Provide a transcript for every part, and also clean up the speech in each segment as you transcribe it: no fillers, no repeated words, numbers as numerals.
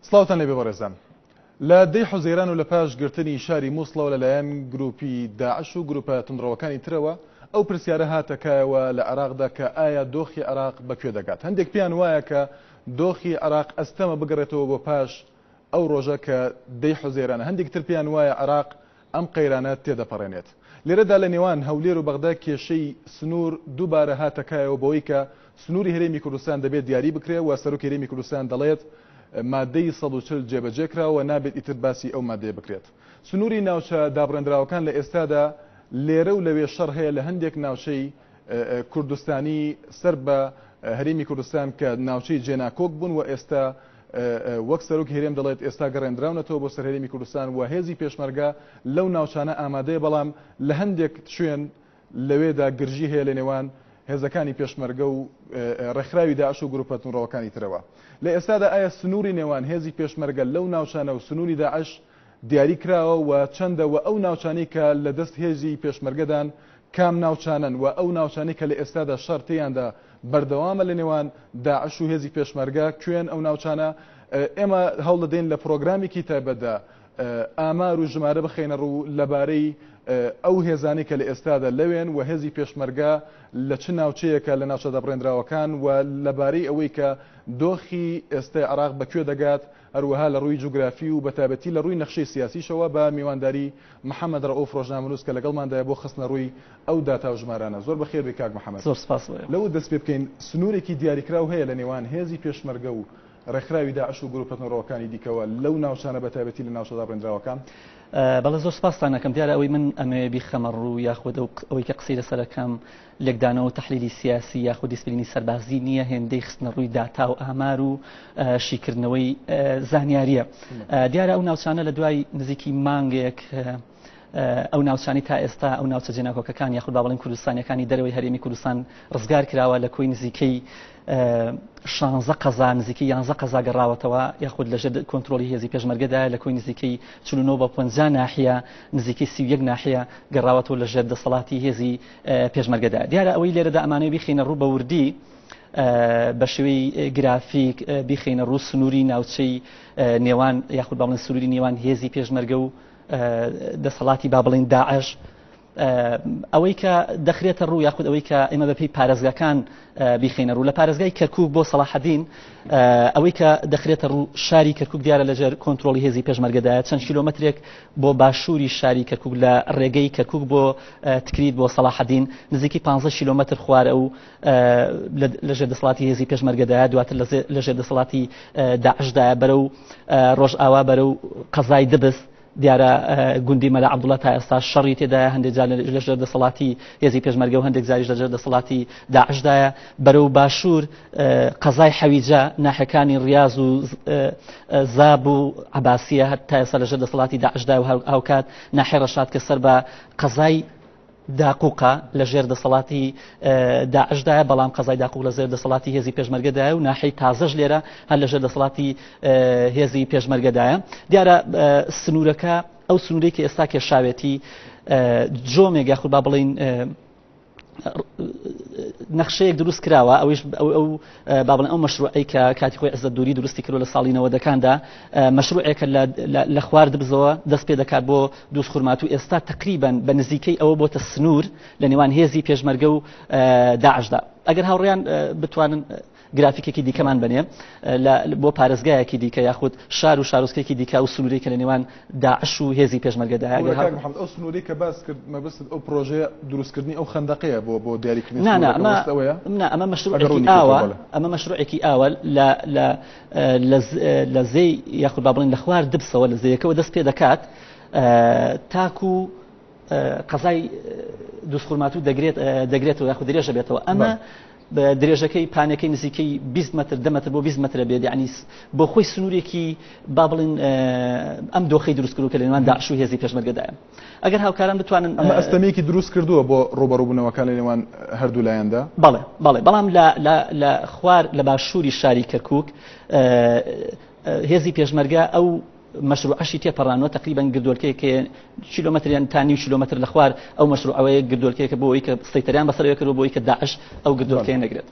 سڵاوتان لێبێ بەڕێزان. لە دەی حوزەیران و لە پاش گرتنی شاری مووسڵەوە لەلایەن گروپی داعش و گروپە توندڕەوەکانی ترەوە ئەو پرسیارە هاتەکایەوە لە عێراقدا کە ئایا دۆخی عێراق بەکوێ دەگات. هەندێک پیان وایە کە دۆخی عێراق ئەستەمە بگەڕێتەوە بۆ پاش ئەو ڕۆژە کە دەی حوزەیرانە. هەندێک تر پیان وایە عێراق ئەم قەیرانە تێدەپەڕێنێت. لێرەدا لە نێوان هەولێر و بەغدا کێشەی سنوور دووبارە هاتەکایەوە بۆی کە سنووری هەرێمی کوردستان دەبێت دیاری بکرێت و سەرۆکی هەرێمی کوردستان دەڵێت مادەی 140 جێبەجێکراوە نابێت ئیتر باسی ئەو مادەیە بکرێت. سنووری ناوچە دابڕێنراوەکان لە ئێستادا لێرە و لەوێ شەڕ هەیە لە هەندێک ناوچەی کوردستانی سەر بە هەرێمی کوردستان کە ناوچەی جێناکۆک بوون و ئێستا وەک سەرۆکی هەرێم دەڵێت ئێستا گەڕێنراونەتەوە بۆ سەر هەرێمی کوردستان و هێزی پێشمەرگە لەو ناوچانە ئامادەیە، بەڵام لە هەندێک شوێن لەوێدا گرژی هەیە لە نێوان هێزەکانی پێشمەرگە و ڕێکخراوی داعش و گروپە توندڕەوەکانی ترەوە. لە ئێستادا ئایا سنووری نێوان هێزی پێشمەرگە لەو ناوچانە و سنووری داعش دیاری کراوە و چەندە و ئەو ناوچانی کە لە دەست هێزی پێشمەرگەدان کام ناوچانن و ئەو ناوچانی کە لە ئێستادا شەڕ تێیاندا بەردەوامە لە نێوان داعش و هێزی پێشمەرگە کوێن ئەو ناوچانە؟ ئێمە هەوڵ دەدەین لە پرۆگرامێکی تایبەتدا ئامار و ژمارە بخەینە ڕوو لەبارەی ئەو هێزانی کە لە ئێستادا لەوێن و هێزی پێشمەرگە لە چ ناوچەیەکە لە ناوچە دەبڕێنراوەکان و لەبارەی ئەوەی کە دۆخی ئێستای عێراق بەکوێ دەگات، هەروەها لە ڕووی جوگرافی و بەتابەتی لە ڕووی نەخشەی سیاسیشەوە بە میوانداری محەممەد ڕەئوف ڕۆژنامەنووس کە لەگەڵماندایە بۆ خستنە ڕووی ئەو داتا و ژمارانە. زۆر بەخێر بێ کاک محەممەد. زۆر سپاس. لەو دەست پێ بکەین سنوورێکی دیاریکراو هەیە لە نێوان هێزی پێشمەرگە و ڕێکخراوی داعش و گروپە توندڕەوەکانی دیکەوە لەو ناوچانە بەتابەتی لە ناوچە دابڕێنراوەکان؟ بەڵێ زۆر سپاستان دەکەم. دیارە ئەوەی من ئەمێ بیخەمە ڕوو یاخود ئەوەی کە قسەی لەسەرەکەم لێکدانەوە و تەحلیلی سیاسی یاخود دیسپلینی سەربازی نییە، هێندەی خستنە ڕووی داتا و ئامار و شیکردنەوەی زانیاریە. دیارە ئەو ناوچانە لە دوای نزیکی مانگێک ئەو ناوچانی تا ئێستا ئەو ناوچە جێناکۆکەکان یاخود با بڵێن کوردستانیەکانی دەرەوەی هەرێمی کوردستان ڕزگار کراوە لە کۆی نزیکەی 16 قەزا نزیکەی 11 قەزا گەڕاوەتەوە یاخود لەژێر کۆنتڕۆلی هێزی پێشمەرگەدایە لە کۆی نزیکەی 49 بە 50 ناحیە نزیکەی 31 ناحیە گەڕاوەتەوە لەژێر دەسەڵاتی هێزی پێشمەرگەدایە. دیارە ئەوەی لێرەدا ئەمانەی بیخینە ڕوو بە وردی بە شێوەی گرافیک بیخینە ڕوو سنووری ناوچەی نێوان یاخود با بڵێن سنووری نێوان هێزی پێشمەرگە و دەسەڵاتی با بڵێن داعش، ئەوەی کە دەخرێتە ڕوو یاخود ئەوەی کە ئێمە بەپێی پارێزگاکان بیخینە ڕوو لە پارێزگای کەرکوک بۆ سەلاحەدین، ئەوەی کە دەخرێتە ڕوو شاری کەرکوک دیارە لەژێر کۆنتڕۆلی هێزی پێشمەرگەدایە، چەند کیلۆمەترێک بۆ باشووری شاری کەرکوک لە ڕێگەی کەرکوک بۆ تکریت بۆ سەلاحەدین نزیکی 15 کیلۆمەتر خوارە و لەژێر دەسەڵاتی هێزی پێشمەرگەدایە، دواتر لەژێر دەسەڵاتی داعشدایە بەرەو ڕۆژئاوا بەرەو قەزای دبست. دیارە گوندی مەلا عەبدوڵڵا تا ئێستا شەڕی تێدایە، هەندێک جار لەژێر دەسەڵاتی هێزی پێشمەرگە و هەندێک جاریش لەژێر دەسەڵاتی داعشدایە. بەرەو باشوور قەزای حەویجە ناحیەکانی ڕیاض و زاب و عەباسیە تا ئێستا لەژێر دەسەڵاتی داعشدایە و هاوکات ناحیە ڕەشاد کە سەر بە قەزای داقوقە لەژێر دەسەڵاتی داعشدایە، بەڵام قەزای داقوق لەژێر دەسەڵاتی هێزی پێشمەرگەدایە و ناحیەی تازەش لێرە هەر لەژێر دەسەڵاتی هێزی پێشمەرگەدایە. دیارە سنوورەکە ئەو سنوورەی کە ئێستا کێشاوێتی جۆمێک یاخود با بڵێن نەخشەیەک دروست کراوە، ئەویش ئەو با بڵێن ئەو مەشروعی کە کاتی خۆی عەزەت دووری دروستی کردو لە ساڵی 90ەکاندا، مەشروعێکە لە خوار دبزەوە دەست پێ دەکات بۆ دروست خورمات و ئێستا تقریبا بە نزیکەی ئەوە بۆتە سنوور لە نێوان هێزی پێشمەرگە و داعشدا. ئەگەر هاوڕێیان بتوانن گرافیکێکی دیکەمان بنێ بۆ پارێزگایەکی دیکە یاخود شار و شارۆچکەیەکی دیکە و سنووری کە لە نێوان داعش و هێزی پێشمەرگەدایە. ئەو سنووری کە باس کرد مەبەست ئەو پرۆژەیە دروستکردنی ئەو خەندەقەیە بۆ دیاریکردنی ئەمە مەشروعێکی ئاوە لە زەی یاخود با بڵێن لە خوار دبسەوە لە زەیەکەوە دەست پێ دەکات تاکو قەزای دروستخورماتوو دەگرێتەوە یاخود درێژە بێتەوە. ئەمە درێژەکەی پانەکەی نزیکەی 20 متر 10 متر بۆ 20 متر بێت، یعنی بۆ خۆی سنوورێکی با بڵێن ئەم دۆخەی دروست کردو کە لە نێوان داعش و هێزی پێشمەرگەدایە. ئەگەر هاوکاران بتوانن ئەمە ئەستەمەیەکی دروست کردووە بۆ ڕوبەڕووبوونەوەکان لە نێوان هەردوو لایەندا. بەڵێ بەڵام لە خوار لە باشووری شاری کەرکوک هێزی پێشمەرگە ئەو مشروعشی تێپەڕانەوە تقریبا گردۆلکەیەک کیلۆمەتریان تا نیو کیلۆمەتر لە خوار ئەو مەشروعەوەی گردۆلکەیەکە بۆ ئەوەی کە سەیتەریان بەسەرەوە کرد بۆ ئەوەی کە داعش ئەو گردۆلکەیە نەگرێت.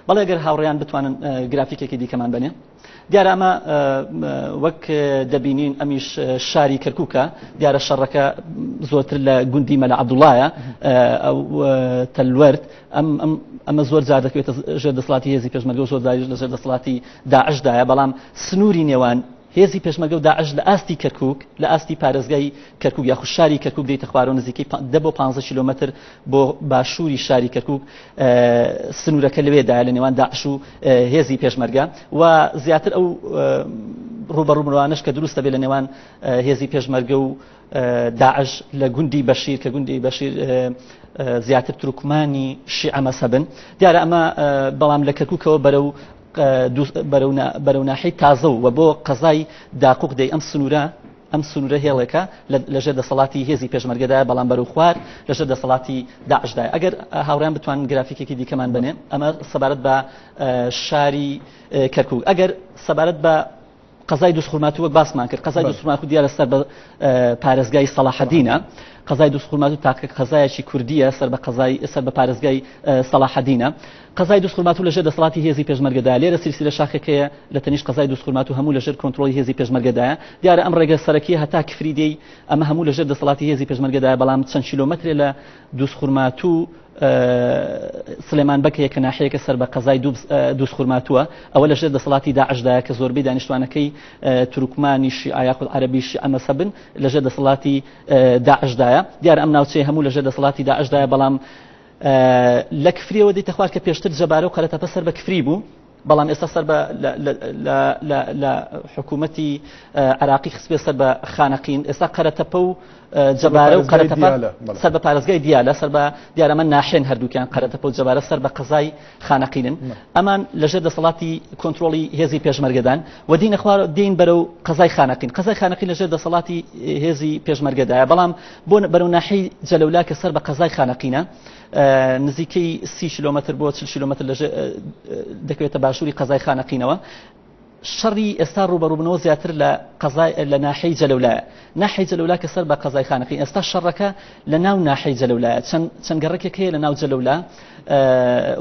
بەڵێ ئەگەر هاوڕێیان بتوانن گرافیکێکی دیکەمان بنێ دیارە ئەمە وەک دەبینین ئەمیش شاری کەرکووکە دیارە شەڕەکە زۆرتر لە گوندی مەلا عەبدوڵایە ئەو تەلوەرد ئەمە زۆر جار دەکەوێتە ژێر دەسەڵاتی هێزی پێشمەرگە و زۆر جار لە ژێر دەسەڵاتی داعشدایە بەڵام سنووری نێوان هێزی پێشمەرگە و داعش لە ئاستی کەرکووک لە ئاستی پارێزگای کەرکووک یاخود شاری کەرکووک دێتە خوارەوە نزیکەی 10 بۆ 15 کیلۆمەتر بۆ باشووری شاری کەرکووک سنوورەکە لەوێدایە لە نێوان داعش و هێزی پێشمەرگە و زیاتر ئەو ڕوبەڕوومڕوانش کە دروستە بێت لە نێوان هێزی پێشمەرگە و داعش لە گوندی بەشیر کە گوندی بەشیر زیاتر تورکمانی شیعە مەسەبن دیارە ئەمە بەڵام لە کەرکووکەوە بەرەو ناحەی تازە و بۆ قەزای داقوق دەی ئەم سنوورە هێڵێکە لەژێر دەسەڵاتی هێزی پێشمەرگەدایە بەڵام بەرەو خوار لەژێر دەسەڵاتی داعشدایە. ئەگەر هاوڕیان بتوانن گرافیکێکی دیکەمان بنێ ئەمە سەبارەت بە شاری کەرکووک ئەگەر سەبارەت بە قەزای دووسخورمات وەک باسمان کرد قەزای دووسخورمات دیارە سەر بە پارێزگای سەلاحەدینە قەزای دووسخورمات تاکە قەزایەکی کوردیە سەر بە پارێزگای سەلاحەدینە قەزای دووسخورمات لەژێر دەسەڵاتی هێزی پێشمەرگەدایە لێرە سیلسیلە شاخێکەیە لە تەنیش قەزای دووسخورمات هەموو لەژێر کۆنتڕۆڵی هێزی پێشمەرگەدایە دیارە ئەم ڕێگە سەرەکیە هەتا کفریدەی ئەمە هەموو لەژێر دەسەڵاتی هێزی پێشمەرگەدایە بەڵام چەند کیلۆمەترێ لە دووسخورمات و سلێمان بەکەیە کە ناحەیەکە سەر بە قەزای دووسخورماتووە ئەوە لەژێر دەسەڵاتی داعشدایە کە زۆربەی دانیشتوانەکەی تورکمانی شیعە یاخود عەرەبی شیعە مەسەبن لەژێر دەسەڵاتی داعشدایە دیارە ئەم ناوچەی هەموو لەژێر دەسەڵاتی داعشدایە بەڵام لە کفریەوە دێتە خوار کە پێشتر جەبارە و قەرەتەپە سەر بە کفری بوو بەڵام ئێستا سەر بە لە حکوومەتی عراقی خسبێ سەر بە خانەقین ئێستا قەرەتەپە و جەبارە و قەرەتەپە سەر بە پارێزگای دیالە سەر بە دیارەمە ناحێن هەردووکیان قەرەتەپە و جەبارە سەر بە قەزای خانەقینن ئەمان لەژێر دەسەڵاتی کۆنتڕۆڵی هێزی پێشمەرگەدان و دینە خوار دین بەرەو قەزای خانەقین لەژێر دەسەڵاتی هێزی پێشمەرگەدایە بەڵام بۆ بەرەو ناحەی جەلەولا کە سەر بە قەزای خانەقینە نزیکەی 30 کیلۆمەتر بۆ 40 کیلۆمەتر دەکەوێتە باشووری قەزای خانەقینەوە شەڕی ئێستا ڕوبەڕووبنەوە زیاتر لە ناحەی جەلەولایە ناحەی جەلەولا کە سەر بە قەزای خانەقین ئێستا شەڕەکە لە ناو ناحەی جەلەولایە چەند گەڕێکێک هەیە لە ناو جەلەولا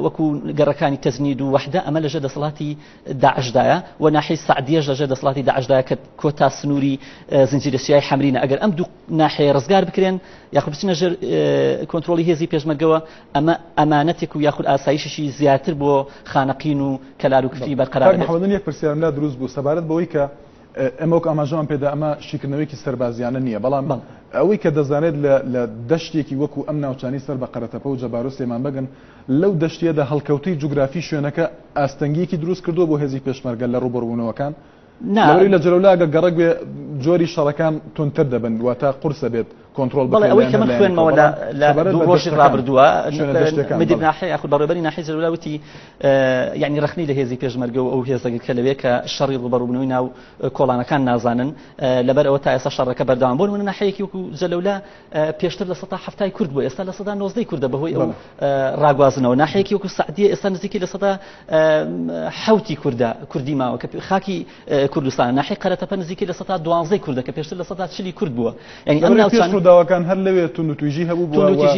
وەکو گەڕەکانی تەزنید و وەحدە ئەمە لەژێر دەسەڵاتی داعشدایە و ناحەی سەعدیەش لەژێر دەسەڵاتی داعشدایە کە کۆتا سنووری زنجیرە سیای حەمرینە ئەگەر ئەم دوو ناحەیە ڕزگار بکرێن یاخود بچنە ژێر کۆنتڕۆڵی هێزی پێشمەرگەوە ئەمە ئەمانەتێک و یاخود ئاسایشی زیاتر بۆ خانەقین و کەلار و کفری بەرقەرار محەممەدن یەک پرسیارم لا دروست بوو سەبارەت بەوەی کە ئەمە وەک ئاماژەمان پێدا ئەمە شیکردنەوەیکی سەربازیانە نییە بەڵام ئەوەی کە دەزانێت لە دەشتێکی وەکو ئەم ناوچانی سەر بە قەرەتەپە و جەبار و سلێمان بەگن لەو دەشتێدا هەڵکەوتەی جوگرافی شوێنەکە ئاستەنگیەکی دروست کردووە بۆ هێزی پێشمەرگە لە ڕوبەڕوونەوەکان لەوەی لە جەلەولاگە گەڕەک جۆری شەڕەکان تونتر دەبن واتە قورسە بێت کۆنتڕۆڵ بڵێ ئەوەی کە من خوێنمەوە لە دوو ڕۆژی ڕابردووە مدیر ناحەیە یاخود بەڕێبەری ناحەی جەلەولا وتی یعنی ڕەخنەی لە هێزی پێشمەرگە و ئەو هێزەکە کە لەوێ کە شەڕی ڕوبەڕووبوونەوەی ناو کۆڵانەکان نازانن لەبەر ئەوە تا ئێستا شەڕەکە بەردەوام بوون منە ناحەیەکی وەکو جەلەولا پێشتر لە 170 کورد بوو ئێستا لە 190 کوردە بەهۆی ئەو ڕاگوازنەوە ناحەیەکی وەکو سەعدیە ئێستا نزیکی لە 170 کوردی ماوە کە خاکی کوردستان ناحەی قەرەتەپە نزیکی لە 112 کوردە کە پێشتر لە 140 کورد بووە یعنی ئەم ناوچان داواکان هەر لەوێ توندوتیژی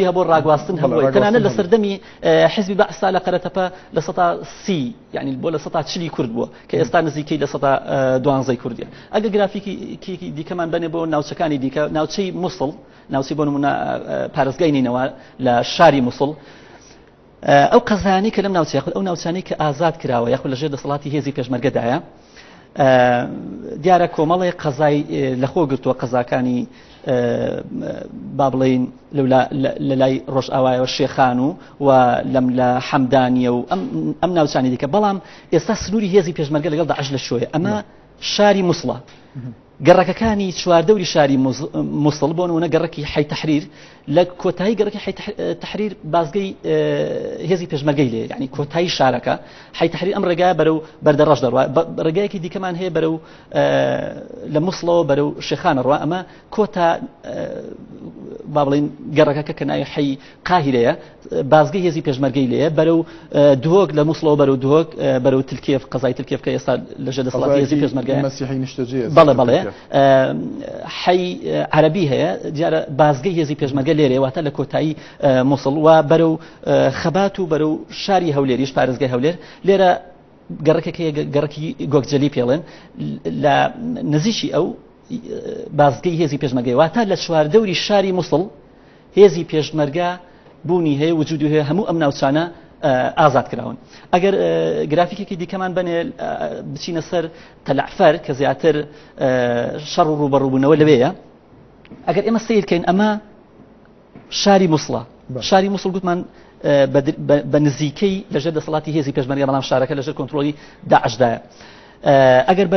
هەبوو ڕاگواستن هەبوو تەنانەت لە سەردەمی حزبی بەعسا لە قەرەتەپە لە 130 یعنی بۆ لە 140 کورد بووە کە ئێستا نزیکەی لە 112 کوردیە ئەگە گرافیکی دیکەمان بنێ بۆ ناوچەکانی دیکە ناوچەی مووسڵ ناوچەی بۆ نمونە پارێزگای نینەوە لە شاری مووسڵ ئەو قەزایانی کە لەم ناوچە یاخود ئەو ناوچانەی کە ئازاد کراوە یاخود لەژێر دەسەڵاتی هێزی پێشمەرگەدایە دیارە کۆمەڵی قەزای لەخۆ گرتووە قەزاکانی با بڵێین لە لای ڕۆژئاوایەوە شێخان و لەم لە حەمدانیە و ئەم ناوچانی دیکە بەڵام ئێستا سنووری هێزی پێشمەرگە لەگەڵ داعش لە شوێ ئەمە شاری مووسڵە گەڕەکەکانی چواردەوری شاری مووسڵ بۆ نمونە گەڕەکی حی تەحریر لە کۆتایی گەڕەکی حی تەحریر بازگەی هێزی پێشمەرگەی لێ یعنی کۆتایی شارەکە حی تەحریر ئەم ڕێگایە بەرەو بەردەڕەش دەڕوا ڕێگایەکی دیکەمان هەیە بەرەو لە مووسڵەوە بەرەو شێخانە ڕوا ئەمە کۆتا با بڵێن گەڕەکە کە ناوی حی قاهیرەیە بازگەی هێزی پێشمەرگەی لێە بەرەو دوهۆک لە مووسڵەوە بەرەو دوهۆک بەرەو تلکێف قەزای تلکێف کە ئێستا لەژێر دەسەڵاتی هێزی پێشمەرگەیە مەسیحی نیشتەجێ بەڵێ حي عربي هي دیارە بازگەی هێزی پێشمەرگە لێرە واتە لە کۆتایی مووسڵ و بەرەو خەبات و بەرەو شاری هەولێریش پارێزگای هەولێر لێرە گەڕێکی گۆکجەلی پێڵێن لە نزیکی ئەو بازگەی هێزی پێشمەرگەی واتە لە چواردەوری شاری مووسڵ هێزی پێشمەرگە بوونی هەیە وجودی هەیە هەموو ئەم ناوچانە ئازاد کراون. ئەگەر گرافیکێکی دیکەمان بنێ بچینە سەر تەلعفەر کە زیاتر شەڕ و ڕوبەڕووبوونەوە لەوەیە ئەگەر ئێمە سیرکەین ئەمە شاری مووسڵە شاری مووسڵ گوتمان بە نزیکەی لەژێر دەسەڵاتی هێزی پێشمەرگە بەڵام شارەکە لەژێر کۆنتڕۆلی داعشدایە. ئەگەر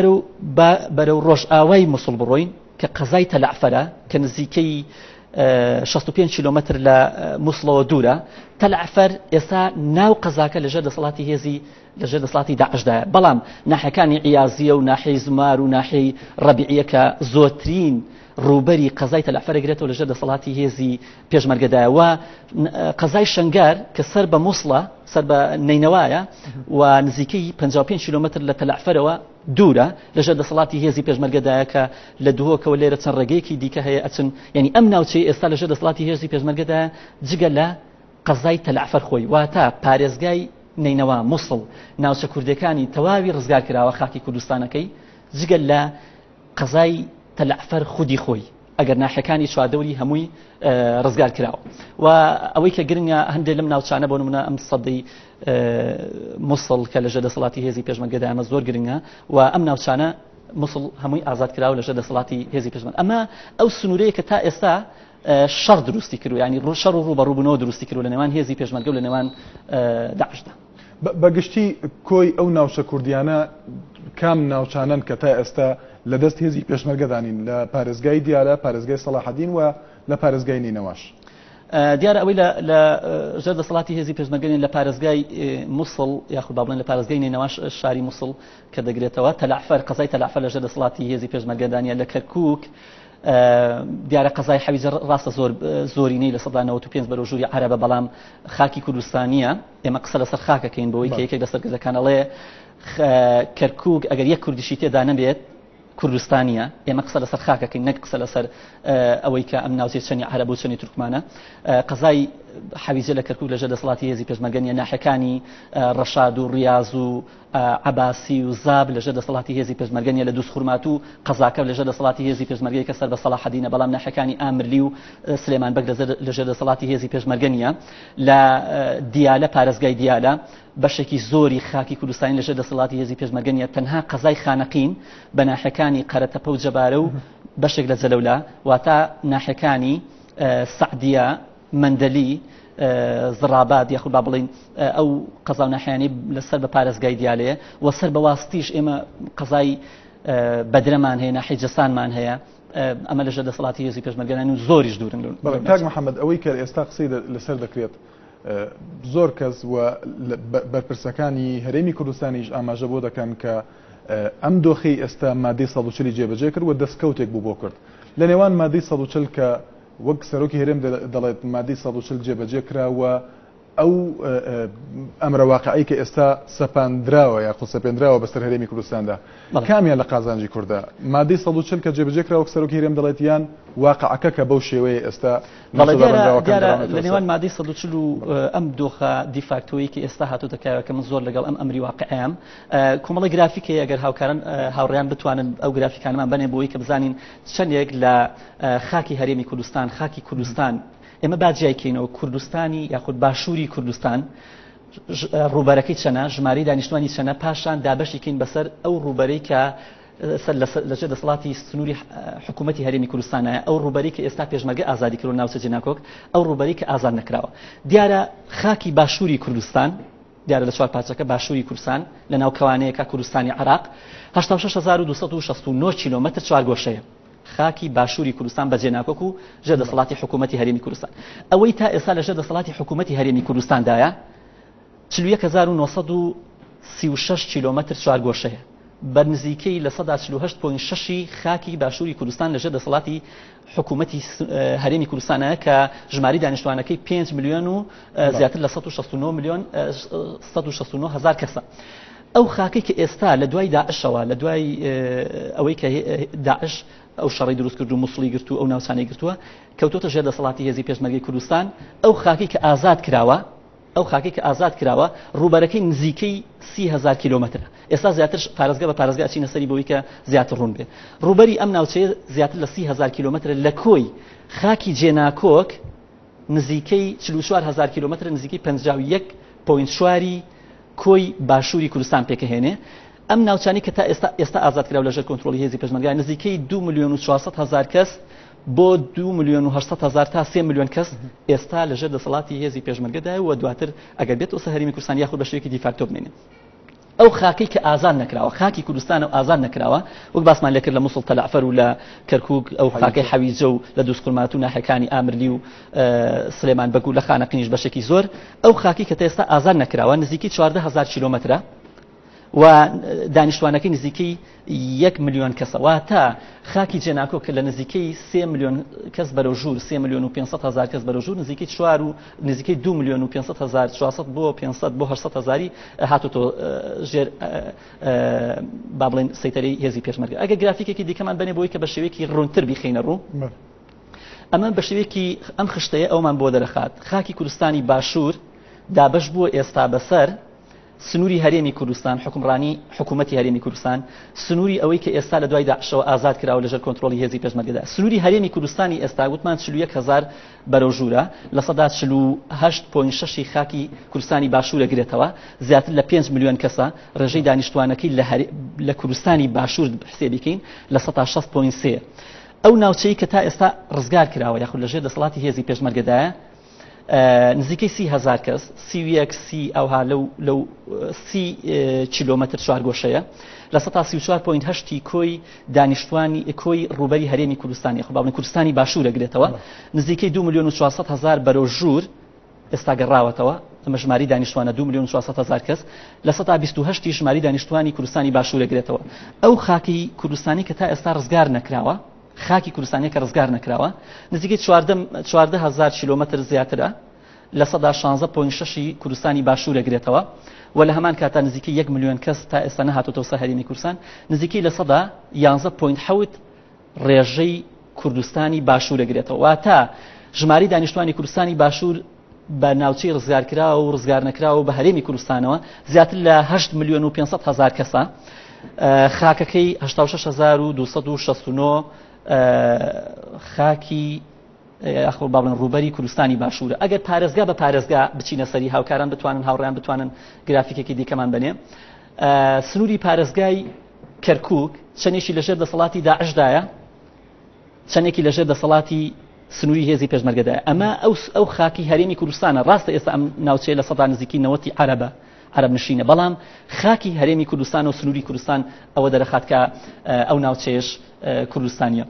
بەرەو ڕۆژئاوای مووسڵ بڕۆین کە قەزای تەلعفەرە کە نزیکەی 65 کیلومتر لە مووسڵەوە دوورە تەلعفەر ئێستا ناو قەزاکە لەژێر دەسەڵاتی هێزی لەژێر دەسەڵاتی داعشدایە بەڵام ناحیەکانی عیازیە و ناحیەی زمار و ناحیەی ڕەبیعیە کە زۆرترین ڕوبەری قەزای تەلعفەرە گرێتەوە لەژێر دەسەڵاتی هێزی پێشمەرگەدایە و قەزای شەنگار کە سەر بە مووسڵە سەر بە نینەوایە و نزیکەی 55 کیلومتر لە تەلعفەرەوە دوورە لەژێر دەسەڵاتی هێزی پێشمەرگەدایە کە لە دووەکەوە لێرە چەند ڕێگەیەکی دیکە هەیە ئەچن یعنی ئەم ناوچەی ئێستا لەژێر دەسەڵاتی هێزی پێشمەرگەدایە جگە لە قەزای تەلعفەر خۆی واتە پارێزگای نینەوە مووسڵ ناوچە کوردەکانی تەواوی ڕزگار کراوە خاکی کوردستانەکەی جگە لە قەزای تەلعفەر خودی خۆی ئەگەر ناحیەکانی چواردەوری هەمووی ڕزگار کراوە و ئەوەی کە گرنگە هەندێک لەم ناوچانە بۆ نمونە ئەم سەدەی مووسڵ کە لەژێر دەسەڵاتی هێزی پێشمەرگەدا ئەمە زۆر گرنگە و ئەم ناوچانە مووسڵ هەمووی ئازاد کراوە لەژێر دەسەڵاتی هێزی پێشمەرگە ئەمە ئەو سنوورەیە کە تا ئێستا شەڕ دروستی کرد ینی شەڕ و ڕوبەڕووبوونەوە دروستی کرد لە نێوان هێزی پێشمەرگە و لە نێوان داعشدا. بەگشتی کۆی ئەو ناوچە کوردیانە کام ناوچانن کە تا ئێستا لە دەست هێزی پێشمەرگەدانین لە پارێزگای دیارە پارێزگای سەلاحەدین و لە پارێزگای نینەواش دیارە ئەوەی لە ژێر دەسەڵاتی هێزی پێشمەرگەین لە پارێزگای مووسڵ یاخود با بڵێن لە پارێزگای نینەواش شاری مووسڵ کە دەگرێتەوە تەلعفەر قەزای تەلعفەر لە ژێر دەسەڵاتی هێزی پێشمەرگەدانیە لە کەرکووک دیارە قەزای حەویجە ڕاستە زۆرینەی لە 1995 بەرەو ژووری عەرەبە بەڵام خاکی کوردستانیە ئێمە قسە لەسەر خاکەکەین بەوەی کە یەکێک لە سەرکردەکانەڵێ کەرکووک ئەگەر یەک کوردیشی تێدا نەبێت کوردستانیە ئێمە قسە لەسەر خاکەکەین نەک قسە لەسەر ئەوەی کە ئەم ناوچەی چەنی عەرەب و چەنی تورکمانە قەزای حەویجە لە کەرکووک لەژێر دەسەڵاتی هێزی پێشمەرگەنیە ناحیەکانی ڕەشاد و ڕیاز و عەباسی و زاب لەژێر دەسەڵاتی هێزی پێشمەرگەنیە لە دووسخورمات و قەزاکە لەژێر دەسەڵاتی هێزی پێشمەرگەی کە سەر بە سەلاحەدینە بەڵام ناحیەکانی ئامرلی و سلێمان بەگ لەژێر دەسەڵاتی هێزی پێشمەرگەنیە لە دیالە پارێزگای دیالە بەشێکی زۆری خاکی کوردستانی لەژێر دەسەڵاتی هێزی پێشمەرگەنیە تەنها قەزای خانەقین بە ناحیەکانی قەرەتەپە و جەبارە و بەشێک لە جەلەولا واتە ناحیەکانی سەعدیە مەندەلی زڕابات یاخود با بڵین ئەو قەزا و ناحیانی لەسەر بە پارێزگای دیالەیە و سەر بەواستیش ئێمە قەزای بەدرەمان هەیە ناحیە جەسانمان هەیە ئەمە لەژێر دەسەڵاتی هێزی پێشمەرگەدانی و زۆریش دوورن. کاک محەممەد ئەوەی کە ئێستا قسەی لەسەر دەکرێت زۆر کەس و بەرپرسەکانی هەرێمی کوردستانیش ئاماژە بۆ دەکەن کە ئەم دۆخی ئێستا مادەی 140 جێبەجێ کرد و دەستکەوتێک بوو بۆ کرد لە نێوان مادەی 140 کە وەک سەرۆکی هەرێم دەڵێت مادەی 140 جێبەجێ کراوە ئەو ئەمرە واقعی کە ئێستا سەپاندراوە یا سەپێنراوە بەسەر هەرێمی کوردستاندا کامیان لە قازانجی کوردە مادەی 140 کە جێبەجێ کراوە سەرۆکی هەرێم دەڵێت یان واقعەکە کە بەو شێوەیە ئێستا لە نێوان مادەی 140 و ئەم دۆخە دیفاکتۆیی کە ئێستا هاتوو دەکەوە کە من زۆر لەگەڵ ئەم ئەمری واقعیام کۆمەڵی گرافیکێ ئەگەر هاوکاران هاوڕێیان بتوانن ئەو گرافیکانمان بنێ بۆی کە بزانین چەندێک لە خاکی هەرێمی کوردستان خاکی کوردستان ئێمە باجیایکەینەوە کوردستانی یاخود باشووری کوردستان ڕوبەرەکەی چەنە ژمارەی دانیشتوانی چەنە پاشان دابەشیکەین بەسەر ئەو ڕوبەرەی کە لەژێر دەسەڵاتی سنووری حکوومەتی هەرێمی کوردستانایە ئەو ڕوبەرەی کە ئێستا پێشمەرگە ئازادی کردو ناوچە جێناکۆک ئەو ڕوبەرەی کە ئازاد نەکراوە دیارە خاکی باشووری کوردستان دیارە لە چوار پارچەکە باشووری کوردستان لە ناو کەوانەیەکە کوردستانی عێراق 86269 کیلومتر چوارگۆشەیە خاکی باشووری کوردستان بەجێ ناکۆک و ژێر دەسەڵاتی حکوومەتی هەرێمی کوردستان ئەوەی تا ئێستا لە ژێر دەسەڵاتی حکوومەتی هەرێمی کوردستاندایە 41936 کیلومتر چوارگۆشەیە بەنزیکەی لە 148.6 خاکی باشووری کوردستان لەژێر دەسەڵاتی حکوومەتی هەرێمی کوردستانە کە ژماری دانیشتوانەکەی 5 ملیۆن و زیاتر لە 169 هزار کەسە ئەو خاکی کە ئێستا لە دوای داعشەوە لە دوای ئەوەی کە داعش ئەو شەڕی دروست کرد و موسڵی گرت و ئەو ناوچانەی گرتووە کەوتۆتە ژێر دەسەڵاتی هێزی پێشمەرگەی کوردستان ئەو خاکی کە ئازاد کراوە ڕوبەرەکەی نزیکەی 30,000 کیلۆمەترە. ئێستا زیاتر پارێزگا بە پارێزگا ئەچینە سەری بەوەی کە زیاتر ڕوون بێ. ڕوبەری ئەم ناوچەیە زیاتر لە 30,000 کیلۆمەتر لە کۆی خاکی جێناکۆک نزیکەی 44,000 کیلۆمەتر نزیکەی 51.4 کۆی باشووری کوردستان پێکەهێنێ. ئەم ناوچانی کە تا ئێستا ئازاد کراوە لەژێر کۆنتڕۆلی هێزی پێشمەرگای نزیکەی 2,400,000 کەس بۆ 2,800,000 تا 3 ملیۆن کەس ئێستا لەژێر دەسەڵاتی هێزی پێشمەرگەدایە و دواتر ئەگەر بێت و سەهەریمی کوردستان یاخود بە شێوەیەکی دیفاکتۆ بمێنێت. ئەو خاکی کە ئازاد نەکراوە خاکی کوردستان و ئازاد نەکراوە وەک باسمان لێ کرد لە موسڵ تەلعفەر و لە کەرکووک ئەو خاکەی حەویجە و لە دووسقورمات و ناحیەکانی ئامرلی و سلێمان بەگ و لە خانەقینیش بەشێکی زۆر ئەو خاکی کە تا ئێستا ئازاد نەکراوە نزیکی 14,000 کیلۆمەترە و دانیشتوانەکەی نزیکەی 1 ملیۆن کەسەوە تا خاکی جێناکۆ کە لە نزیکەی 3 ملیۆن کەس بەرەو ژوور 3,500,000 کەس بەرەو ژوور نزیکەی 4 و نزیکەی 2,500,000 400 بۆ 500 بۆ 800,000 هاتوتۆ ژێر با بڵێن سەیتەرەی هێزی پێشمەرگە. ئەگەر گرافیکێکی دیکەمان بنێ بۆی کە بە شێوەیەکی ڕوونتر بیخینە ڕوو ئەمە بە شێوەیەکی ئەم خشتەیە ئەومان بۆ دەرەخات خاکی کوردستانی باشوور دابش بووە ئێستا بەسەر سنووری هەرێمی کوردستان حکوومەتی هەرێمی کوردستان سنووری ئەوەی کە ئێستا لە دوای داعشەوە ئازاد کراوە لەژێر کۆنتڕۆلی هێزی پێشمەرگەدا سنووری هەرێمی کوردستانی ئێستا گوتمان 41,000 بەرەو ژوورە لە سەدا 48.6 خاکی کوردستانی باشوورە گرێتەوە زیاتر لە 5 ملیۆن کەسە ڕێژەی دانیشتوانەکەی لە کوردستانی باشوور حسێ بکەین لە 6.3 ئەو ناوچەی کە تا ئێستا ڕزگار کراوە یاخود لەژێر دەسەڵاتی هێزی پێشمەرگەدایە نزیکەی 30,000 کەس سی ئەوها لەو 30 کیلۆمەتر چوارگۆشەیە لە 134.8 کۆی دانیشتوانی کۆی ڕوبەری هەرێمی کوردستانی خۆ باڵێن کوردستانی باشوورە گرێتەوە نزیکەی 2,400,000 بەرەو ژوور ئێستا گەڕاوەتەوە ئەمە ژماری دانیشتوانە 2,400,000 کەس لە 128 ژماری دانیشتوانی کوردستانی باشوورە گرێتەوە. ئەو خاکی کوردستانی کە تا ئێستا ڕزگار نەکراوە خاکی کوردستانی کە ڕزگار نەکراوە نزیکەی 14,000 کیلۆمەتر زیاترە لە 116.6 کوردستانی باشوورە گرێتەوە و لە هەمان کاتا نزیکەی 1 ملیۆن کەس تا ئێستا نەهاتۆتەوە سەر هەرێمی کوردستان نزیکەی لە 111.7 ڕێژەی کوردستانی باشوورە گرێتەوە واتە ژماری دانیشتوانی کوردستانی باشوور بە ناوچەی ڕزگارکراوە و ڕزگار نەکراوە بە هەرێمی کوردستانەوە زیاتر لە 8,500,000 کەسە خاکەکەی 86,269 خاکی ئەخۆ باڵێن ڕوبەری کوردستانی باشوورە. ئەگەر پارێزگا بە پارێزگا بچینە سەری هاوکاران بتوانن هاوڕێیان بتوانن گرافیکێکی دیکەمان بنێ سنووری پارێزگای کەرکووک چەندێکی لەژێر دەسەڵاتی داعشدایە چەندێکی لەژێر دەسەڵاتی سنووری هێزی پێشمەرگەدایە ئەمە ئەو خاکی هەرێمی کوردستانە ڕاستە ئێستا ئەم ناوچەیە لە 100 نزیکی 90 عەرەب نشینە بەڵام خاکی هەرێمی کوردستان و سنووری کوردستان ئەوە دەرەخات کە ئەو ناوچەیەش کوردستانیە.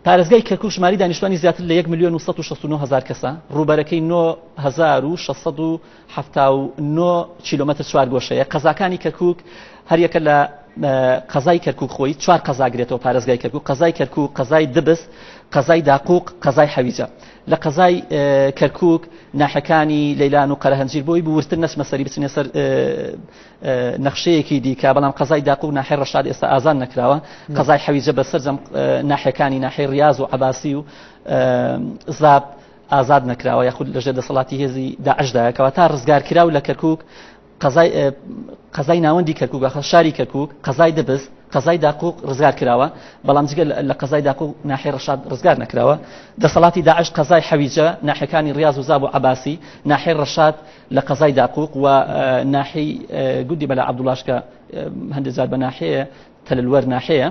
پارێزگای کەرکووک ژماری دانیشتوانی زیاتر لە 1,169,000 کەسە ڕوبەرەکەی 9,679 کیلۆمەتر چوارگۆشەیە قەزاکانی کەرکووک هەریەکە لە قەزای کەرکووک خۆی 4 قەزا گرێتەوە پارێزگای کەرکووک قەزای کەرکووک قەزای دبس قەزای داقوق قەزای حەویجە لە قەزای کەرکووک ناحەکانی لەیلان و قەرەهەنجیر بۆی بورتر نەچمە سەری بچنێ سەر نەخشەیەکی دیکە بەڵام قەزای داقوق ناحیە ڕەشاد ئێستا ئازاد نەکراوە قەزای حەویجە بەسەرجەم ناحیەکانی ناحیە ریاض و عەباسی و زاب ئازاد نەکراوە یاخود لەژێر دەسەڵاتی هێزی داعشدایە کەواتە تا ڕزگارکراو لە کەرکووک قەزای ناوەندی کەرکووک شاری کەرکووک قەزای دبس قەزای داقوق ڕزگار کراوە بەڵام جگە لە قەزای داقوق ناحیە ڕەشاد ڕزگار نەکراوە دەسەڵاتی داعش قەزای حەویجە ناحیەکانی ریاض و زاب و عەباسی ناحیە ڕەشاد لە قەزای داقوق و ناحی گودی بەلا عەبدوڵاشکە هەندێک جار بە ناحیەیە تەلەلوەر ناحیەیە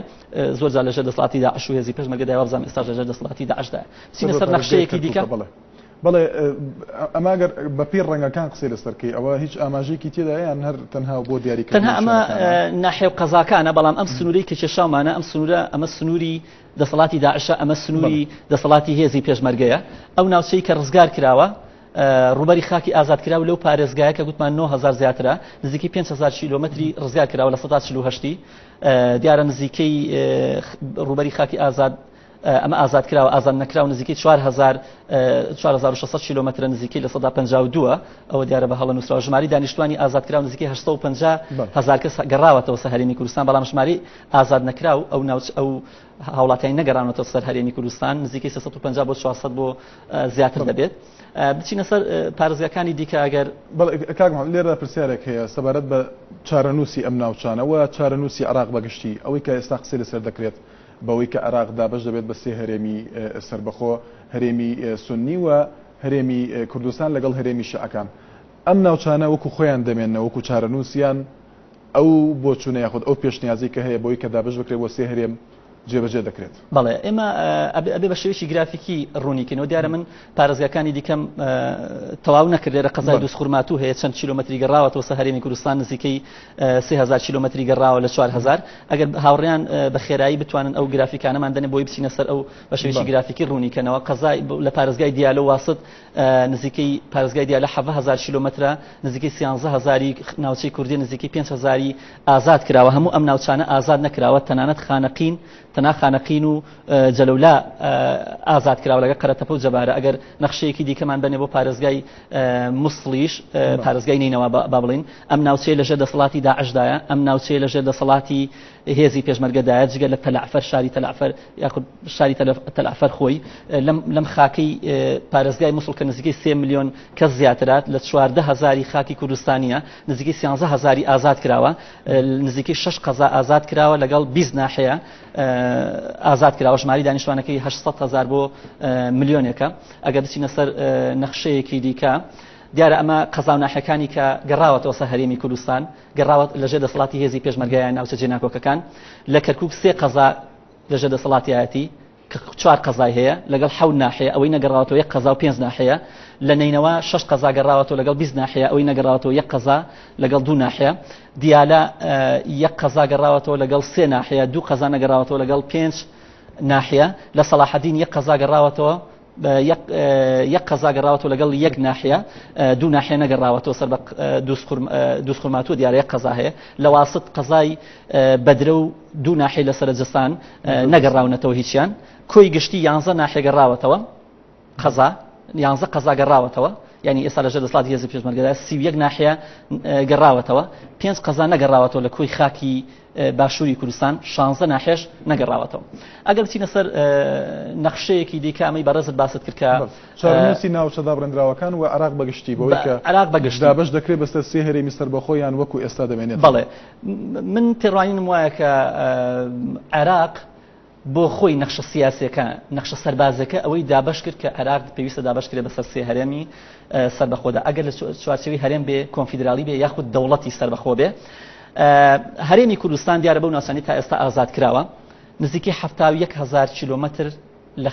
زۆر جار لەژێر دەسەڵاتی داعش و هێزی پێشمەرگەدایە وەبزانم ئێستا لەژێر دەسەڵاتی داعشدایە بچینە سەر نەخشەیەکی دیکە بەڵێ ئەماگەر بە پیر ڕەنگەکان قسەی لەسەرکەی ئەوە هیچ ئاماژەیەکی تێدایە یان هەر تەنها بۆ دیاریکردن تەنها ئەمە ناحیە قەزاکانە بەڵام ئەم سنوورەی کە کێشاومانە ئەمە سنووری دەسەڵاتی داعشە ئەمە سنووری دەسەڵاتی هێزی پێشمەرگەیە ئەو ناوچەی کە ڕزگار کراوە ڕوبەری خاکی ئازاد کراوە لەو پارێزگایە کە گوتمان 9,000 زیاترە نزیکەی 5,000 کیلۆمەتری ڕزگار کراوە لە 148 دیارە نزیکەی ڕوبەری خاکی ئازاد ئەمە ئازادکراوە ئازاد نەکراو نزیکەی 4600 کیلومتر نزیکەی لە 152 ئەوە دیارە بە هەڵە نووسراوە ژماری دانیشتوانی ئازادکراو نزیکەی 850,000 کەس گەڕاوەتەوە سەر هەرێمی کوردستان بەڵام ژماری ئازاد نەکراو ئەو هاوڵاتیان نەگەڕانەوە سەر هەرێمی کوردستان نزیکەی 350 بۆ 400 بۆ زیاتر دەبێت بچینە سەر پارێزگاکانی دیکە ئەگەر کاکمان لێرە پرسیارێک هەیە سەبارەت بە چارەنووسی ئەم ناوچانەوە چارەنووسی عراق بەگشتی ئەوەی کە ئێستا قسەی لەسەر دەکرێت بەوەی کە عراق دابەش دەبێت بە سێ هەرێمی سربەخۆ هەرێمی سونی و هەرێمی کوردستان لەگەڵ هەرێمی شیعەکان ئەم ناوچانە وەکو خۆیان دەمێننە وەکو چارەنووسیان ئەو بۆ چوونە یاخود ئەو پێشنیازی کە هەیە بۆی کە دابەش بکرێت بۆ سێ هەرێم جێبەجێ دەکرێت بەڵێ ئێمە ئەبێ بە شێوەیەکی گرافیکی ڕوونیکەنەوە دیارە من پارێزگاکانی دیکەم تەواو نەکردێرە قەزای دووسخورماتوو هەیە چەند کیلومتری گەڕاوەتەوە سەر هەرێمی کوردستان نزیکەی 3000 کیلومتری گەڕاوە لە 4000 ئەگەر هاوڕێیان بە خێرایی بتوانن ئەو گرافیکانەمان دەنێ بۆی بچینە سەر ئەو بە شێوەیەکی گرافیکی ڕوونیکەنەوە قەزای لە پارێزگای دیالە واست نزیکەی پارێزگای دیالە 7000 کیلومترە نزیکەی 13000 ناوچەی کوردی نزیکەی 5000 ئازاد کراوە هەموو ئەم ناوچانە ئازاد نەکراوە تەنانەت خانەقین خانەقین و جەلەولا ئازاد کراوە لەگە قەرەتەپە و جەبارە ئەگەر نەخشەیەکی دیکەمان بنێ بۆ پارێزگای مووسڵیش پارێزگای نینەوە با بڵین ئەم ناوچەیە لەژێر دەسەڵاتی داعشدایە ئەم ناوچەیە لەژێر دەسەڵاتی هێزی پێشمەرگەدایە جگە لە تەلعفەر شاری تەلعفەر یاخود شاری تەلعفەر خۆی لەم خاکەی پارێزگای مووسڵ کە نزیکەی 3 میلیۆن کەس زیاترات لە 14000 خاکی کوردستانیە نزیکەی 13000 ئازاد کراوە نزیکەی 6 قەزا ئازاد کراوە لەگەڵ 20 ناحەیە ئازاد کراوە ژماری دانیشتوانەکەی 800,000 بۆ ملیۆنێکە ئەگەر بچینە سەر نەخشەیەکی دیکە دیارە ئەمە قەزا و ناحەکانی کە گەڕاوەتەوە سەر هەرێمی کوردستان گەڕاوەت لەژێر دەسەڵاتی هێزی پێشمەرگایان ناوچە جێناکۆکەکان لە کەرکووک 3 قەزا لەژێر دەسەڵاتیایەتی کە 4 قەزای هەیە لەگەڵ 7 ناحەیە ئەوەی نەگەڕاوەتەوە 1 قەزا و 5 ناحەیە لە نینەوە 6 قەزا گەڕاوەتەوە لەگەڵ 20 ناحەیە ئەوەی نەگەڕاوەتەوە 1 قەزا لەگەڵ 2 ناحەیە دیالە 1 قەزا گەڕاوەتەوە لەگەڵ 3 ناحەیە 2 قەزا نەگەڕاوەتەوە لەگەڵ 5 ناحەیە لە سەلاحەدین 1 قەزا گەڕاوەتەوە یەک قەزا گەڕاوەتەوە لەگەڵ 1 ناحەیە 2 ناحەیە نەگەڕاوەتەوە سەر بە دووسخورماتوە دیارە 1 قەزا هەیە لە واست قەزای بەدرە و 2 ناحەی لە سەرجەستان نەگەڕاونەتەوە هیچیان کۆی گشتی 11 ناحەیە گەڕاوەتەوە قەزا 11 قەزا گەڕاوەتەوە یعنی ئێستا لەژێر دەسەڵاتی هێزی پێشمەرگەدایە 31 ناحەیە گەڕاوەتەوە 5 قەزا نەگەڕاوەتەوە لە کۆی خاکی باشووری کوردستان 16 ناحێش نەگەڕاوەتەوە ئەگەر بچینە سەر نەخشەیەکی دیکە ئەمەی بەڕێزت باست کرد کە چارەنووسی ناوچەدا بڕێنراوەکان و عراق بەگشتی بۆی کە عراق بەگشتی دابەش دەکرێت بەسەر سێ هەرێمی سەربەخۆیان وەکو ئێستا دەمێنێت بەڵێ من پێڕوانیم وایە کە عراق بۆ خۆی نەخشە سیاسیەکە نەخشە سەربازەکە ئەوەی دابەش کرد کە عراق پێویستە دابەش کرێت بەسەر سێ هەرێمی سەربەخۆدا ئەگەر لە چوارچێوی هەرێم بێ کۆنفیدرالی بێ یاخود دەوڵەتی سەربەخۆ بێ هەرێمی کوردستان دیارە بەو ناوچانەی تا ئێستا ئازاد کراوە نزیکەی 71000 کیلومتر لە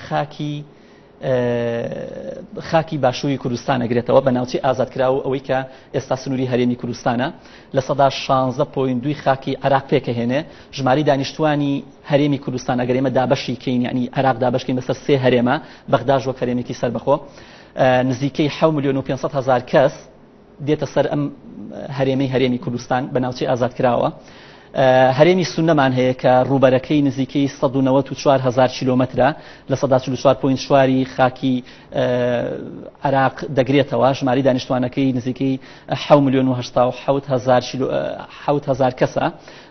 خاکی باشووری کوردستان ئەگرێتەوە بە ناوچەی ئازادکراوە ئەوەی کە ئێستا سنووری هەرێمی کوردستانە لە 16.2 خاکی عراق پێکەهێنێ ژماری دانیشتوانی هەرێمی کوردستان ئەگەر ئێمە دابەشی کەین یعنی عراق دابەشکەین بەسەر سێ هەرێمە بەغداد وەک هەرێمێکی سەربەخۆ نزیکەی 7,500,000 کەس دێتە سەر ئەم هەرێمی کوردستان بە ناوچەی ئازادکراوە هەرێمی سونەمان هەیە کە ڕوبەرەکەی نزیکەی 194,000 کیلومترە لە 144.4 خاکی عراق دەگرێتەوە ژماری دانیشتوانەکەی نزیکەی 7,077,000 کەسە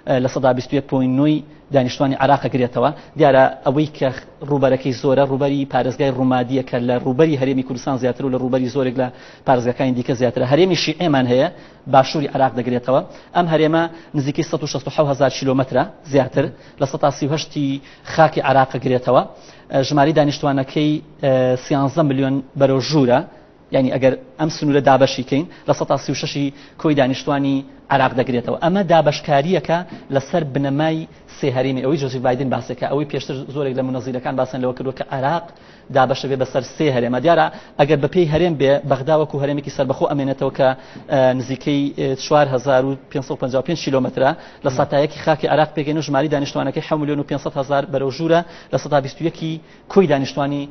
لە 121.9 دانیشتوانی عراق ئەگرێتەوە دیارە ئەوەی کە ڕوبەرەکەی زۆرە ڕوبەری پارێزگای ڕوومادیە کە لە ڕوبەری هەرێمی کوردستان زیاتر و لە ڕوبەری زۆرێک لە پارێزگاکانی دیکە زیاترە هەرێمی شیعێمان هەیە باشووری عراق دەگرێتەوە ئەم هەرێمە نزیکەی 167,000 کیلومترە زیاتر لە 138 خاکی عراق ئەگرێتەوە ژماری دانیشتوانەکەی 13 ملیۆن بەرەو ژوورە یعنی ئەگەر ئەم سنوورە دابەشی کەین لە 136 کۆی دانیشتوانی عراق دەگرێتەوە ئەمە دابەشکاریەکە لەسەر بنەمای سێ هەرێمی ئەوەی جۆزیف بایدن باسەکە ئەوەی پێشتر زۆرێک لە منەزیرەکان باسن لەوە کردووە کە عراق دابەشە بێ بەسەر سێ هەرێمە دیارە ئەگەر بەپێی هەرێم بێ بەغدا وەکو هەرێمێکی سەربەخۆ ئەمێنێتەوە کە نزیکەی 4555 کیلومترە لە ساتایەکی خاکی عراق پێگەین و ژماری دانیشتوانەکەی 7,500,000 بەرەو ژوورە لە 121 کۆی دانیشتوانی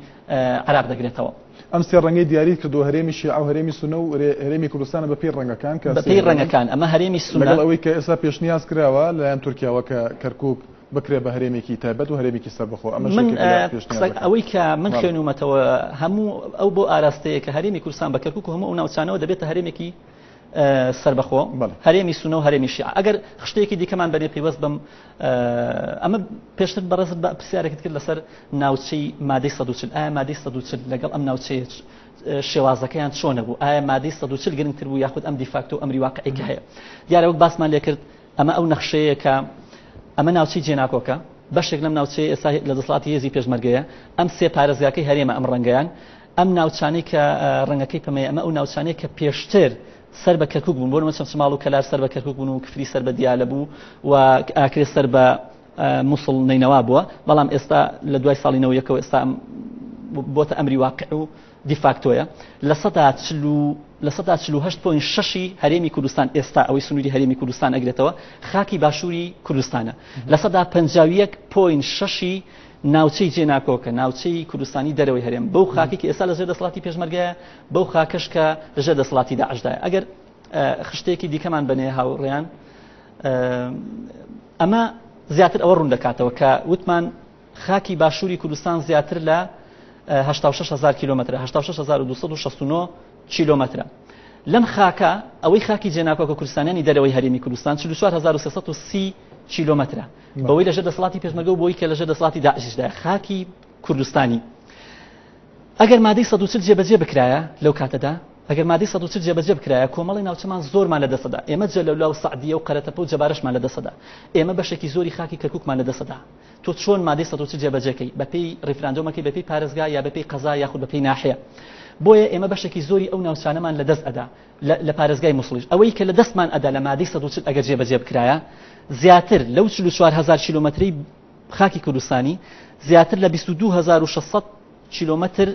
عراق دەگرێتەوە ئەم سێ ڕەنگەی دیاری کردو هەرێمی شیعە و هەرێمی سونە و هەرێمی کوردستانە بە پێی ڕەنگەکان کە بە پێی ڕەنگەکان ئەمە هەرێمی سونە لەگەڵ ئەوەی کە ئێستا پێشنیاز کراوە لەلایەن تورکیاوە کە کەرکووک بکرێ بە هەرێمێکی تایبەت و هەرێمێکی سەربەخۆ ئەوەی کە من خوێنومەتەوە هەموو ئەو بۆ ئاراستەیە کە هەرێمی کوردستان بە کەرکووک و هەموو ئەو ناوچانەوە دەبێتە هەرێمێکی سەربەخۆ هەرێمی سونە و هەرێمی شیعە ئەگەر شتێکی دیکەمان بەنێ پێوەست بم ئەمە پێشتر بەڕێزت بە پرسیارێکت کرد لەسەر ناوچەی مادەی 140 ئایا مادەی 140 لەگەڵ ئەم ناوچەیە شێوازەکەیان چۆنە بوو ئایا مادەی 140 گرنگتر بوو یاخود ئەم دیفاکتۆ ئەمری واقعیکە هەیە دیارە وەک باسمان لێ کرد ئەمە ئەو نەخشەیە کە ئەمە ناوچەی جێناکۆکە بەشێک لەم ناوچەی ئێستا لە دەسەڵاتی هێزی پێشمەرگەیە ئەم سێ پارێزگاکەی هەرێمە ئەم ڕەنگەیان ئەم ناوچانەی کە ڕەنگەکەی پەمەیە ئەمە ئەو ناوچانەیە کە پێشتر سەر بە کەرکووک بوون بۆ نمونە شماڵ و کەلار سەر بە کەرکووک بوون و کفری سەر بە دیالە بوو و ئاکرێ سەر بە مووسڵ نینەوا بووە بەڵام ئێستا لە دوای ساڵی 91ەوە ئێستا بۆتە ئەمری واقع و دیفاکتۆیە لە 148.6 هەرێمی کوردستان ئێستا ئەوەی سنووری هەرێمی کوردستان ئەگرێتەوە خاکی باشووری کوردستانە لە 151.6 ناوچەی جێناکۆکە ناوچەی کوردستانی دەرەوەی هەرێم بەو خاکێکی ئێستا لەژێر دەسەڵاتی پێشمەرگەیە بەو خاکەش کە لەژێر دەسەڵاتی داعشدایە ئەگەر خشتێکی دیکەمان بنێ هاوڕێیان ئەمە زیاتر ئەوە ڕوون دەکاتەوە کە وتمان خاکی باشووری کوردستان زیاتر لە 86,000 کیلومتر 86,269 کیلومترە لەم خاکە ئەوەی خاکی جێناکۆکە کوردستانیانی دەرەوەی هەرێمی کوردستان 44,330 کیلومترە بەوەی لەژێر دەسەڵاتی پێشمەرگە و بۆی کە لەژێر دەسەڵاتی داعشدایە خاکی کوردستانی ئەگەر مادەی 140 جێبەجێ بکرایە لەو کاتەدا ئەگەر مادەی 140 جێبەجێ بکرایە کۆمەڵی ناوچەمان زۆرمان لەدەستدا ئێمە جەلەولا و سعدیە و قەرەتەپە و جەبارەشمان لەدەستدا ئێمە بەشێکی زۆری خاکی کەرکووکمان لەدەستدا تۆ چۆن مادەی 140 جێبەجێکەی بەپێی ڕیفراندۆمەکەی بەپێی پارێزگا یا بەپێی قەزا یاخود بەپێی ناحیە بۆیە ئێمە بەشێکی زۆری ئەو ناوچانەمان لەدەست ئەدا لە پارێزگای مووسڵیش ئەوەی کە لە دەستمان ئەدا لە مادەی 140 ئەگەر جێبەجێ بکرایە زیاتر لەو 44,000 کیلومتری خاکی کوردستانی زیاتر لە 22,600 کیلومتر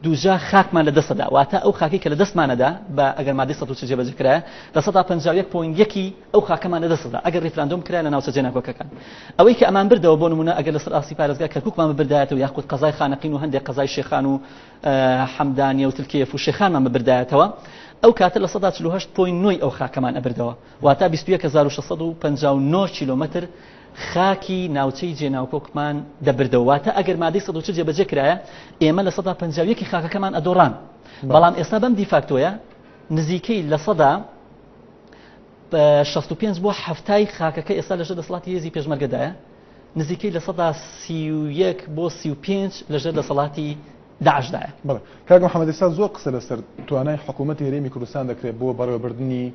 دووجا خاکمان لەدەستدا واتە ئەو خاکی کە لە دەستمانەدا بە ئەگەر مادەی 140 جێبەجێ کرایە لە 151.1 ئەو خاکەمان لەدەستدا ئەگەر ریفراندۆم کرایە لە ناوچە جێناکۆکەکان ئەوەی کە ئەمان بردەوە بۆ نمونە ئەگەر لەسەر ئاسی پارێزگا کەرکووکمان ببردایەتەوە یاخود قەزای خانەقین و هەندێک قەزای شێخان و حەمدانیە و تلکیەف و شێخانمان ببردایەتەوە ئەو کاتە لە 148.9 ئەو خاکەمان ئەبردەوە واتە 21,659 کیلومتر خاکی ناوچەی جێناوکۆکمان دەبردەوە واتە ئەگەر مادەی 140 جێبەجێ کرایە ئێمە لە 151 خاکەکەمان ئەدۆڕان بەڵام ئێستا بەم دیفاکتۆیە نزیکەی لە 65 بۆ هەفتای خاکەکە ئێستا لەژێر دەسەڵاتی هێزی پێشمەرگەدایە نزیکەی لە 131 بۆ 35 لەژێر دەسەڵاتی داعشدایە کاک محەممەد ئێستا زۆر قسە لەسەر توانای حکوومەتی هەرێمی کوردستان دەکرێت بۆ بەڕێوەبردننی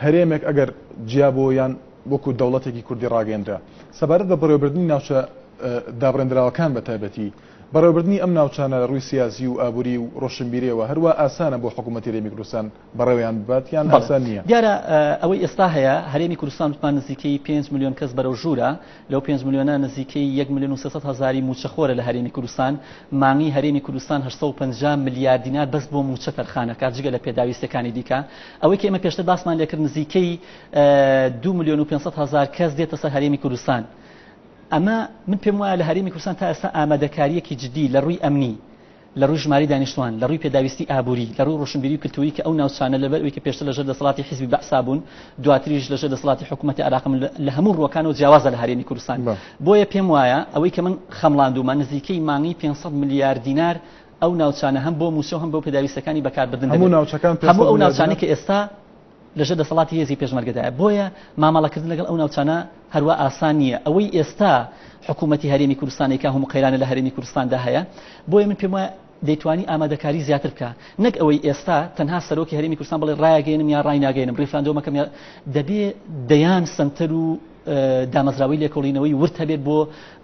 هەرێمێک ئەگەر جیابۆ یان وەکو دەوڵەتێکی کوردی ڕاگەندرا سەبارەت بە بەڕێوەبردننی ناوچە دابڕێنراوەکان بە تایبەتی بەڕێوەبردننی ئەم ناوچانە لە ڕووی سیاسی و ئابووری و ڕۆشنبیریەوە هەروە ئاسانە بۆ حکوومەتی هەرێمی کوردستان بەڕێوەیان بات یان ئاسان نییە دیارە ئەوەی ئێستا هەیە هەرێمی کوردستان وتمان نزیکەی 5 میلیۆن کەس بەرەو ژوورە لەو 5 میلیۆنە نزیکەی 1,300,000 موچەخۆرە لە هەرێمی کوردستان مانگی هەرێمی کوردستان 850 میلیارد دینار بەس بۆ موچە تەرخانەکە جگە لە پێداویستەکانی دیکە ئەوەی کە ئێمە پێشتر باسمان لێکرد نزیکەی 2,500,000 کەس دێتە سەر هەرێمی کوردستان ئەمە من پێم وایە لە هەرێمی کوردستان تا ئێستا ئامادەکاریەکی جدی لە ڕووی ئەمنی لە ڕووی ژماری دانیشتوان لە ڕووی پێداویستی ئابووری لە ڕووی ڕۆشنبیری و کلتوری کە ئەو ناوچانە لەبەرەوەی کە پێشتر لەژێر دەسەڵاتی حیزبی بەعسا بوون دواتریش لەژێر دەسەڵاتی حکوومەتی عێراق لە هەموو ڕووەکانەوە جیاوازە لە هەرێمی کوردستان بۆیە پێم وایە ئەوەی کە من خەمڵاندومە نزیکەی مانگی 500 میلیارد دینار ئەو ناوچانە هەم بۆ موچە و هەم بۆ پێداویستەکانی بەکاربردن هەموو ئەو ناوچانەی کە ئێستا لەژێر دەسەڵاتی هێزی پێشمەرگەدایە بۆیە مامەڵەکردن لەگەڵ ئەو ناوچانە هەروە ئاسان نییە ئەوەی ئێستا حکوومەتی هەرێمی کوردستانێکا هەموو قەیرانە لە هەرێمی کوردستاندا هەیە بۆیە من پێم وایە دەیتوانی ئامادەکاری زیاتر بکە نەک ئەوەی ئێستا تەنها سەرۆکی هەرێمی کوردستان بڵێ ڕایەگەێنم یا ڕای ناگەێنم ڕیفراندۆمەکەم دەبێ دەیان سنتەر و دامەزراوی لێکۆڵینەوەی ورد هەبێت بۆ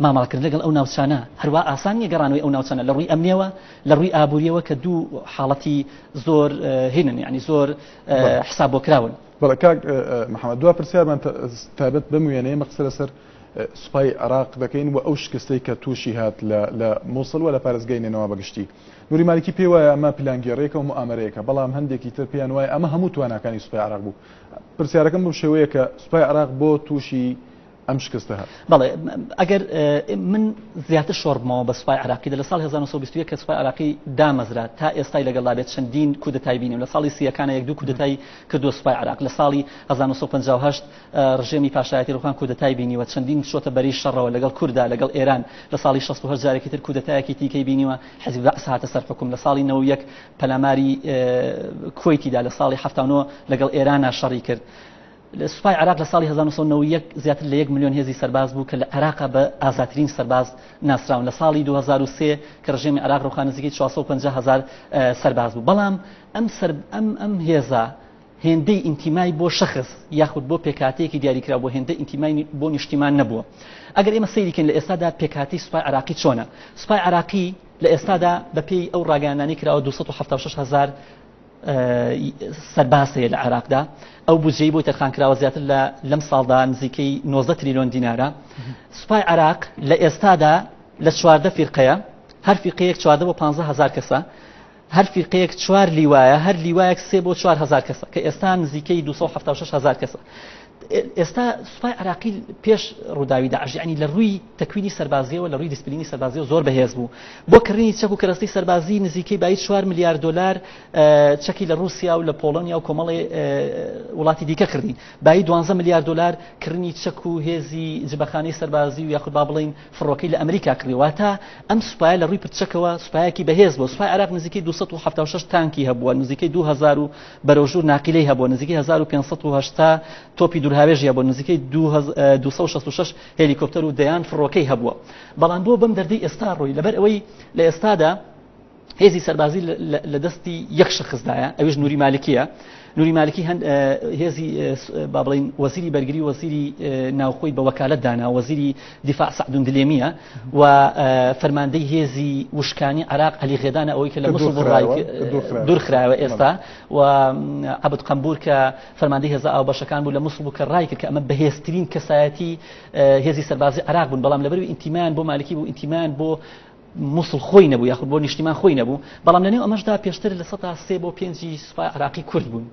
مامەڵەکردن لەگەڵ ئەو ناوچانە هەروە ئاسان نیە گەڕانەوەی ئەو ناوچانە لە ڕووی ئەمنیەوە لە ڕووی ئابووریەوە کە دوو حاڵەتی زۆر هێنن یعنی زۆر حساب بۆ کراون بەڵێ کاک محەممەد دوا پرسیارمان تایبەت بەم وێنەیە مەقسە لەسەر سوپای عراق دەکەین و ئەو شکستەی کە تووشی هات لە مووسڵ و لە پارێزگای نێنەوە بەگشتی نوری مالکی پێی وایە ئەمە پلانگێڕێکە و ئامارەیەکە بەڵام هەندێکی تر پێیان وایە ئەمە هەموو تواناکانی سوپای عراق بوو پرسیارەکەم بەو شێوەیە کە سوپای عراق بۆ تووشی ئەم شکستە هات. بەڵێ ئەگەر من زیاتر شۆڕبمەوە بە سوپای عراقی لە ساڵ 1920 کە سوپای عراقی دامەزرا تا ئێستای لەگەڵا بێت چەندین کودەتای بینیم لە ساڵی سیەکانە یەک دوو کودەتای کردووە سوپای عراق، لە ساڵی 1958 ڕژێمی پاشایەتی ڕوخان کودەتای بینیوە، چەندین شۆتە بەری شەڕەوە لەگەڵ کووردا لەگەڵ ئێران، لە ساڵی 68 جارێکی تر کودەتایەکی تیکەی بینیوە حەزب بەعس هاتە سەر حکوم، لە ساڵی 91 پەلاماری کوێیتیدا لە ساڵی 79 لەگەڵ ئێرانە شەڕی کرد. سوپای عراق لە ساڵی 1990 زیاتر لە 1 ملیۆن هێزی سەرباز بوو کە لە عراقا بە ئازاترین سەرباز ناسراون. لە ساڵی 2003 کە ڕژێمی عراق ڕوخان نزیکەی 450,000 سەرباز بوو. بەڵام ئەم هێزە هێندەی ئینتیمای بۆ شەخص یاخود بۆ پێکاتەیەکی دیاریکرا بۆ هێندە ئینتیمای بۆ نیشتیمان نەبووە. ئەگەر ئێمە سەیریکەین لە ئێستادا پێکاتی سوپای عراقی چۆنە؟ سوپای عراقی لە ئێستادا بەپێی ئەو ڕاگەیاندانەی کراوە 276,000 سەرباسەیە لە عراقدا، ئەو بودجەی بۆی تەرخانکراوە زیاتر لەم ساڵدا نزیکەی 19 تریلیۆن دینارە. سوپای عراق لە ئێستادا لە 14 فیرقەیە، هەر فیرقەیەک 14 بۆ 15,000 کەسە، هەر فیرقەیەک 4 لیوایە، هەر لیوایەک 3 بۆ 4,000 کەسە کە ئێستا نزیکەی 276,000 کەسە. ئێستا سوپای عراقی پێش ڕووداوی داعش یعنی لە ڕووی تەکوینی سەربازیەوە لە ڕووی دیسپلینی سەربازیەوە زۆر بەهێز بوو. بۆ کڕینی چەک و کەرەستەی سەربازی نزیکەی بای 4 میلیارد دلار چەکی لە رووسیا و لە پۆڵۆنیا و کۆمەڵی وڵاتی دیکە کردین، بای 12 میلیارد دلار کڕینی چەک و هێزی جبەخانەی سەربازی و یاخود با بڵین فڕۆکەی لە ئەمریکا کردیوە. تا ئەم سوپایە لە ڕووی پرچەکەوە سوپایەکی بەهێز بوو. سوپای عراق نزیکەی 276 تانکی هەبووە، نزیکەی 2000 بەرەوژوور ناقیلەی هەبووە، نزیکەی 1580 تۆپی دوورهاوێژی هەبووە، نزیکەی 266 هێلیکۆپتەر و دەیان فڕۆکەی هەبووە. بەڵام بۆ بەم دەردەی ئێستا ڕۆی لەبەر ئەوەی لە ئێستادا هێزی سەربازی لە دەستی یەک شەخصدایە، ئەویش نوری مالکیە. نوری مالکی هێزی با بڵین وەزیری بەرگری وەزیری ناوخۆی بە وەکالەت دانا، وەزیری دیفاع سعدون دلێمیە و فەرماندەی هێزی وشکانی عراق عەلی غێدانە، ئەوەی کە لە موسڵ دوورخراوە ئێستا، و عەبد قەمبور کە فەرماندەی هێزە ئاوبەشەکان بوو لە موسڵ بوو کە ڕای کرد کە ئەمە بەهێزترین کەسایەتی هێزی سەربازی عراق بوون، بەڵام لەبەروی ئینتیمان بۆ مالکی بوو، ئینتیمان بۆ موسڵ خۆی نەبوو یاخود بۆ نیشتیمان خۆی نەبوو. بەڵام لەنێو ئەمەشدا پێشتر لە 3 بۆ 5 سوپای عراقی کورد بوون،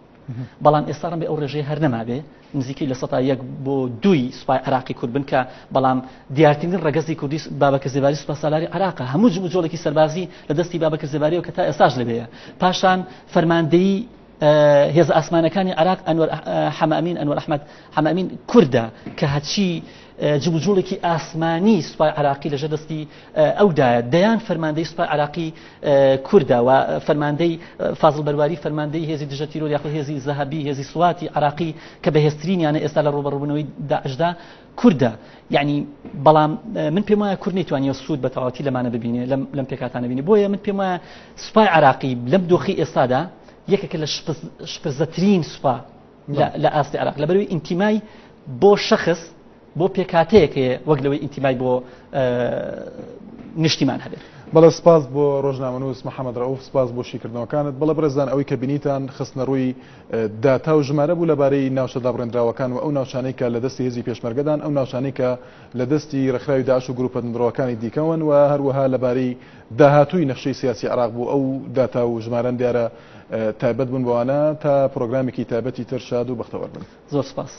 بەڵام ئێستا ڕەنبێ ئەو ڕێژەیە هەر نەمابێ، نزیکەی لە 1 بۆ 2 سوپای عراقی کورد بن کە بەڵام دیارترین ڕەگەزی کوردی بابەکر زێباری سوپاسالاری عراقە، هەموو جۆڵێکی سەربازی لە دەستی بابەکر زێباریەوە کە تا ئێستاش لەبێیە. پاشان فەرماندەی هێزە ئاسمانەکانی عراق ئەنوەر ئەحمەد حەمامین کوردە کە هەچی جبوجوڵێکی ئاسمانی سوپای عراقی لەژێر دەستی ئەودایە. دەیان فەرماندەی سوپای عراقی کوردە و فەرماندەی فازڵ بەرواری فەرماندەی هێزی دژە تیرۆر یاخود هێزی زەهەبی هێزی سوواتی عراقی کە بەهێزترینیانە ئێستا لە ڕوبەڕووبوونەوەی داعشدا کوردە. یعنی بەڵام من پێم وایە کورد نەیتوانێت سوود بە تەواوەتی لەمانە ببینێ، لەم پێکاتانە ببینێ. بۆیە من پێم وایە سوپای عراقی لەم دۆخی ئێستادا یەکێکە لە شپزەترین سوپا لە ئاستی عراق، لەبەروی ئینتیمای بۆ شەخص بۆ پێکاتەیەکێ وەک لەوەی ئینتیمای بۆ نیشتیمان هەبێت. بەڵێ سپاس بۆ ڕۆژنامەنووس محەممەد ڕەوف، سپاس بۆ شیکردنەوەکانت. بەڵێ بەرزان ئەوەی کە بینیتان خستنە ڕووی داتا و ژمارە بوو لەبارەی ناوچەدا بڕێنراوەکان و ئەو ناوچانەی کە لە دەستی هێزی پێشمەرگەدان، ئەو ناوچانەی کە لە دەستی ڕێکخراوی داعش و گروپە دڕەوەکانی دیکەون، و هەروەها لەبارەی داهاتووی نەخشەی سیاسی عراق بوو. ئەو داتا و ژمارەن دیارە تایبەت بوون بەوانە تا پرۆگرامێکی تایبەتی تر شاد و بەختەوەر بن. زۆر سپاس.